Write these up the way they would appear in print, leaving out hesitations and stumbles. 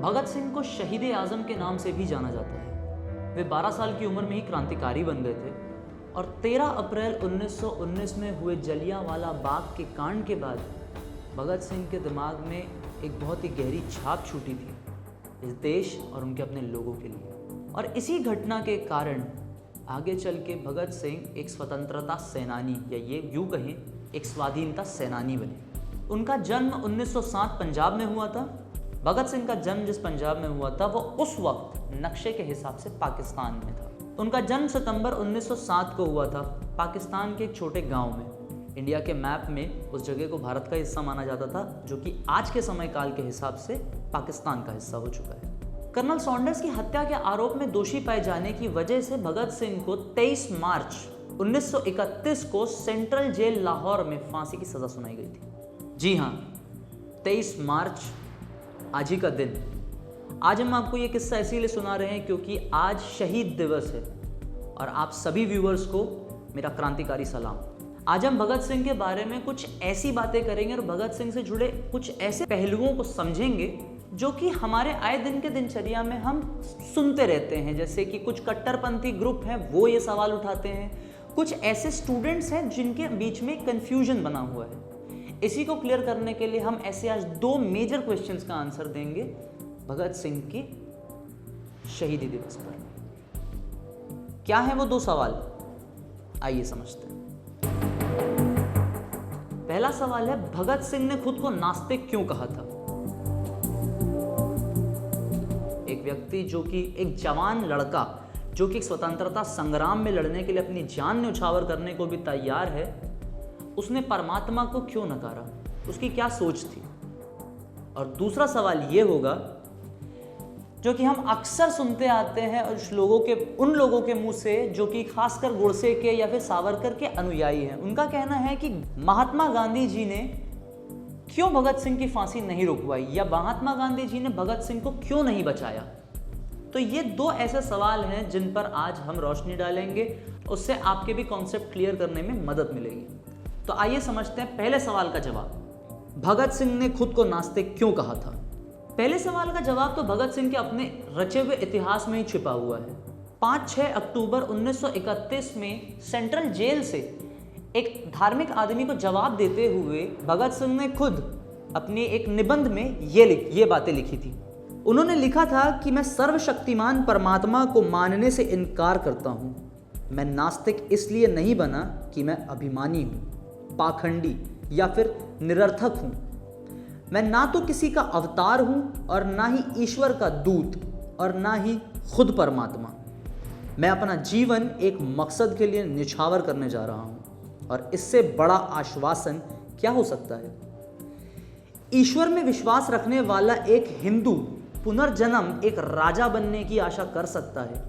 भगत सिंह को शहीद आजम के नाम से भी जाना जाता है। वे 12 साल की उम्र में ही क्रांतिकारी बन गए थे और 13 अप्रैल 1919 में हुए जलियांवाला बाग के कांड के बाद भगत सिंह के दिमाग में एक बहुत ही गहरी छाप छूटी थी इस देश और उनके अपने लोगों के लिए। और इसी घटना के कारण आगे चल के भगत सिंह एक स्वतंत्रता सेनानी या ये यूँ कहें एक स्वाधीनता सेनानी बने। उनका जन्म 1907 पंजाब में हुआ था। भगत सिंह का जन्म जिस पंजाब में हुआ था वो उस वक्त नक्शे के हिसाब से पाकिस्तान में था। उनका जन्म सितंबर 1907 को हुआ था पाकिस्तान के एक छोटे गांव में। इंडिया के मैप में उस जगह को भारत का हिस्सा माना जाता था, जो कि आज के समय काल के हिसाब से पाकिस्तान का हिस्सा हो चुका है। कर्नल सॉन्डर्स की हत्या के आरोप में दोषी पाए जाने की वजह से भगत सिंह को 23 मार्च 1931 को सेंट्रल जेल लाहौर में फांसी की सजा सुनाई गई थी। जी हाँ, 23 मार्च, आज ही का दिन। आज हम आपको ये किस्सा इसीलिए सुना रहे हैं क्योंकि आज शहीद दिवस है और आप सभी व्यूअर्स को मेरा क्रांतिकारी सलाम। आज हम भगत सिंह के बारे में कुछ ऐसी बातें करेंगे और भगत सिंह से जुड़े कुछ ऐसे पहलुओं को समझेंगे जो कि हमारे आए दिन के दिनचर्या में हम सुनते रहते हैं। जैसे कि कुछ कट्टरपंथी ग्रुप हैं वो ये सवाल उठाते हैं, कुछ ऐसे स्टूडेंट्स हैं जिनके बीच में कंफ्यूजन बना हुआ है। इसी को क्लियर करने के लिए हम ऐसे आज 2 मेजर क्वेश्चंस का आंसर देंगे भगत सिंह की शहीदी दिवस पर। क्या है वो 2 सवाल, आइए समझते हैं। पहला सवाल है, भगत सिंह ने खुद को नास्तिक क्यों कहा था? एक व्यक्ति जो कि एक जवान लड़का जो कि स्वतंत्रता संग्राम में लड़ने के लिए अपनी जान न्यौछावर करने को भी तैयार है, उसने परमात्मा को क्यों नकारा? उसकी क्या सोच थी? और दूसरा सवाल यह होगा जो कि हम अक्सर सुनते आते हैं और उन लोगों के मुंह से जो कि खासकर गोडसे के या फिर सावरकर के अनुयायी हैं। उनका कहना है कि महात्मा गांधी जी ने क्यों भगत सिंह की फांसी नहीं रुकवाई या महात्मा गांधी जी ने भगत सिंह को क्यों नहीं बचाया। तो ये 2 ऐसे सवाल हैं जिन पर आज हम रोशनी डालेंगे, उससे आपके भी कॉन्सेप्ट क्लियर करने में मदद मिलेगी। तो आइए समझते हैं पहले सवाल का जवाब, भगत सिंह ने खुद को नास्तिक क्यों कहा था? पहले सवाल का जवाब तो भगत सिंह के अपने रचे हुए इतिहास में ही छिपा हुआ है। 5-6 अक्टूबर 1931 में सेंट्रल जेल से एक धार्मिक आदमी को जवाब देते हुए भगत सिंह ने खुद अपने एक निबंध में ये बातें लिखी थी। उन्होंने लिखा था कि मैं सर्वशक्तिमान परमात्मा को मानने से इनकार करता हूँ। मैं नास्तिक इसलिए नहीं बना कि मैं अभिमानी हूँ, पाखंडी या फिर निरर्थक हूँ। मैं ना तो किसी का अवतार हूँ और ना ही ईश्वर का दूत और ना ही खुद परमात्मा। मैं अपना जीवन एक मकसद के लिए न्यौछावर करने जा रहा हूँ और इससे बड़ा आश्वासन क्या हो सकता है? ईश्वर में विश्वास रखने वाला एक हिंदू पुनर्जन्म एक राजा बनने की आशा कर सकता है।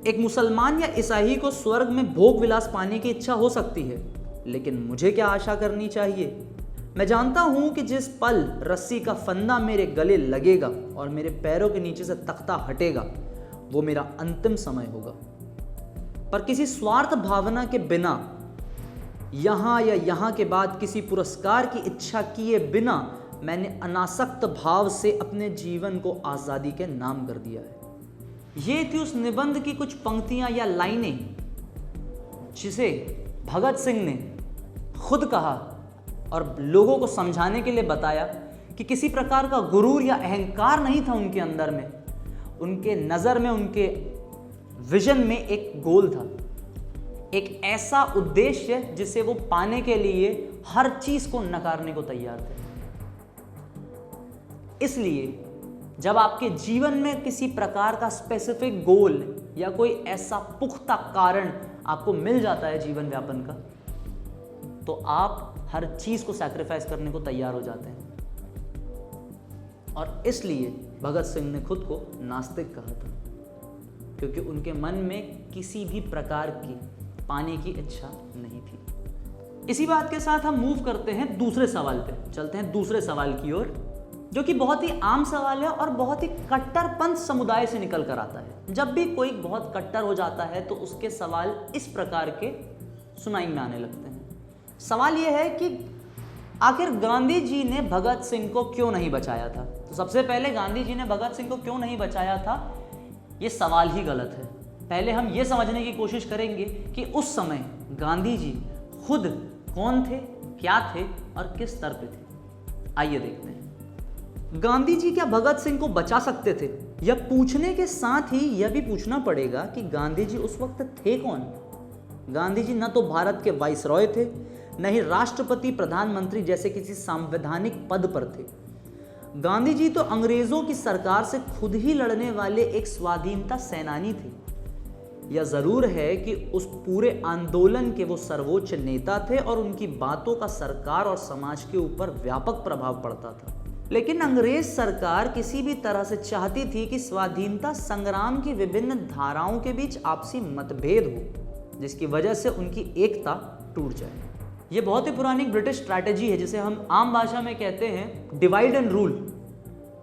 एक मुसलमान या ईसाई को स्वर्ग में भोग विलास पाने की इच्छा हो सकती है, लेकिन मुझे क्या आशा करनी चाहिए? मैं जानता हूं कि जिस पल रस्सी का फंदा मेरे गले लगेगा और मेरे पैरों के नीचे से तख्ता हटेगा, वो मेरा अंतिम समय होगा। पर किसी स्वार्थ भावना के बिना, यहां या यहां के बाद किसी पुरस्कार की इच्छा किए बिना, मैंने अनासक्त भाव से अपने जीवन को आज़ादी के नाम कर दिया है। ये थी उस निबंध की कुछ पंक्तियां या लाइनें जिसे भगत सिंह ने खुद कहा और लोगों को समझाने के लिए बताया कि किसी प्रकार का गुरूर या अहंकार नहीं था उनके अंदर में। उनके नज़र में, उनके विजन में एक गोल था, एक ऐसा उद्देश्य जिसे वो पाने के लिए हर चीज़ को नकारने को तैयार थे। इसलिए जब आपके जीवन में किसी प्रकार का स्पेसिफिक गोल या कोई ऐसा पुख्ता कारण आपको मिल जाता है जीवन व्यापन का, तो आप हर चीज को सैक्रिफाइस करने को तैयार हो जाते हैं। और इसलिए भगत सिंह ने खुद को नास्तिक कहा था, क्योंकि उनके मन में किसी भी प्रकार की पाने की इच्छा नहीं थी। इसी बात के साथ हम मूव करते हैं दूसरे सवाल पे, चलते हैं दूसरे सवाल की ओर, जो कि बहुत ही आम सवाल है और बहुत ही कट्टरपंथ समुदाय से निकल कर आता है। जब भी कोई बहुत कट्टर हो जाता है तो उसके सवाल इस प्रकार के सुनाई में आने लगते हैं। सवाल यह है कि आखिर गांधी जी ने भगत सिंह को क्यों नहीं बचाया था? तो सबसे पहले गांधी जी ने भगत सिंह को क्यों नहीं बचाया था, ये सवाल ही गलत है। पहले हम ये समझने की कोशिश करेंगे कि उस समय गांधी जी खुद कौन थे, क्या थे और किस स्तर पे थे। आइए देखते हैं। गांधी जी क्या भगत सिंह को बचा सकते थे? यह पूछने के साथ ही यह भी पूछना पड़ेगा कि गांधी जी उस वक्त थे कौन? गांधी जी न तो भारत के वाइसरॉय थे, न ही राष्ट्रपति प्रधानमंत्री जैसे किसी संवैधानिक पद पर थे। गांधी जी तो अंग्रेजों की सरकार से खुद ही लड़ने वाले एक स्वाधीनता सेनानी थे। यह जरूर है कि उस पूरे आंदोलन के वो सर्वोच्च नेता थे और उनकी बातों का सरकार और समाज के ऊपर व्यापक प्रभाव पड़ता था। लेकिन अंग्रेज सरकार किसी भी तरह से चाहती थी कि स्वाधीनता संग्राम की विभिन्न धाराओं के बीच आपसी मतभेद हो, जिसकी वजह से उनकी एकता टूट जाए। यह बहुत ही पुरानी ब्रिटिश स्ट्रैटेजी है, जिसे हम आम भाषा में कहते हैं डिवाइड एंड रूल,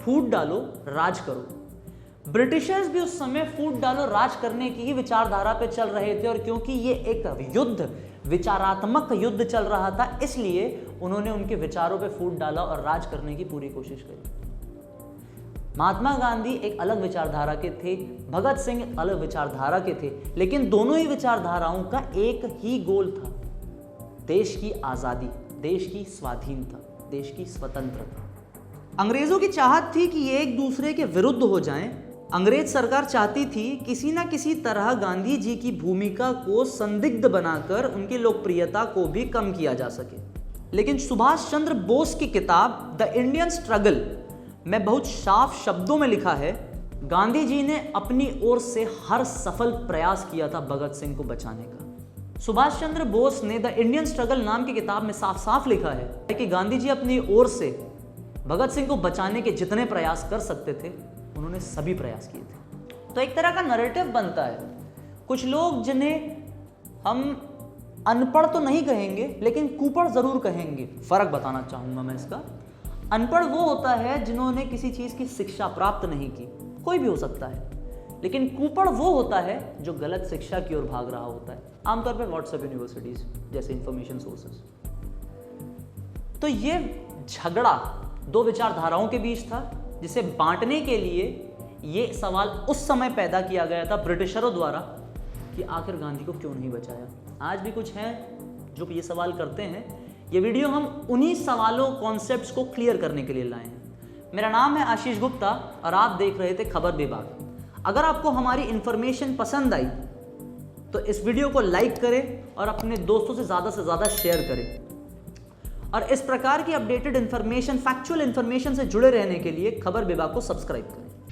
फूट डालो राज करो। ब्रिटिशर्स भी उस समय फूट डालो राज करने की ही विचारधारा पे चल रहे थे, और क्योंकि ये एक युद्ध, विचारात्मक युद्ध चल रहा था, इसलिए उन्होंने उनके विचारों पे फूट डाला और राज करने की पूरी कोशिश करी। महात्मा गांधी एक अलग विचारधारा के थे, भगत सिंह एक अलग विचारधारा के थे, लेकिन दोनों ही विचारधाराओं का एक ही गोल था, देश की आजादी, देश की स्वाधीनता, देश की स्वतंत्रता। अंग्रेजों की चाहत थी कि ये एक दूसरे के विरुद्ध हो जाएं। अंग्रेज सरकार चाहती थी किसी ना किसी तरह गांधी जी की भूमिका को संदिग्ध बनाकर उनकी लोकप्रियता को भी कम किया जा सके। लेकिन सुभाष चंद्र बोस की किताब द इंडियन स्ट्रगल में बहुत साफ शब्दों में लिखा है, गांधी जी ने अपनी ओर से हर सफल प्रयास किया था भगत सिंह को बचाने का। सुभाष चंद्र बोस ने द इंडियन स्ट्रगल नाम की किताब में साफ साफ लिखा है कि गांधी जी अपनी ओर से भगत सिंह को बचाने के जितने प्रयास कर सकते थे, उन्होंने सभी प्रयास किए थे। तो एक तरह का नैरेटिव बनता है। कुछ लोग जिन्हें हम अनपढ़ तो नहीं कहेंगे, लेकिन कुपढ़ जरूर कहेंगे। फर्क बताना चाहूंगा मैं इसका। अनपढ़ वो होता है जिन्होंने किसी चीज की शिक्षा प्राप्त नहीं की, कोई भी हो सकता है। लेकिन कुपढ़ वो होता है जो गलत शिक्षा की ओर भाग रहा होता है, आमतौर पर व्हाट्सएप यूनिवर्सिटीज जैसे इंफॉर्मेशन सोर्सेस। तो ये झगड़ा दो विचारधाराओं के बीच था, जिसे बांटने के लिए ये सवाल उस समय पैदा किया गया था ब्रिटिशरों द्वारा कि आखिर गांधी को क्यों नहीं बचाया। आज भी कुछ हैं जो ये सवाल करते हैं। ये वीडियो हम उन्हीं सवालों, कॉन्सेप्ट्स को क्लियर करने के लिए लाए हैं। मेरा नाम है आशीष गुप्ता और आप देख रहे थे खबर विभाग। अगर आपको हमारी इंफॉर्मेशन पसंद आई तो इस वीडियो को लाइक करें और अपने दोस्तों से ज़्यादा शेयर करें। और इस प्रकार की अपडेटेड इंफॉर्मेशन, फैक्चुअल इंफॉर्मेशन से जुड़े रहने के लिए खबर विभाग को सब्सक्राइब करें।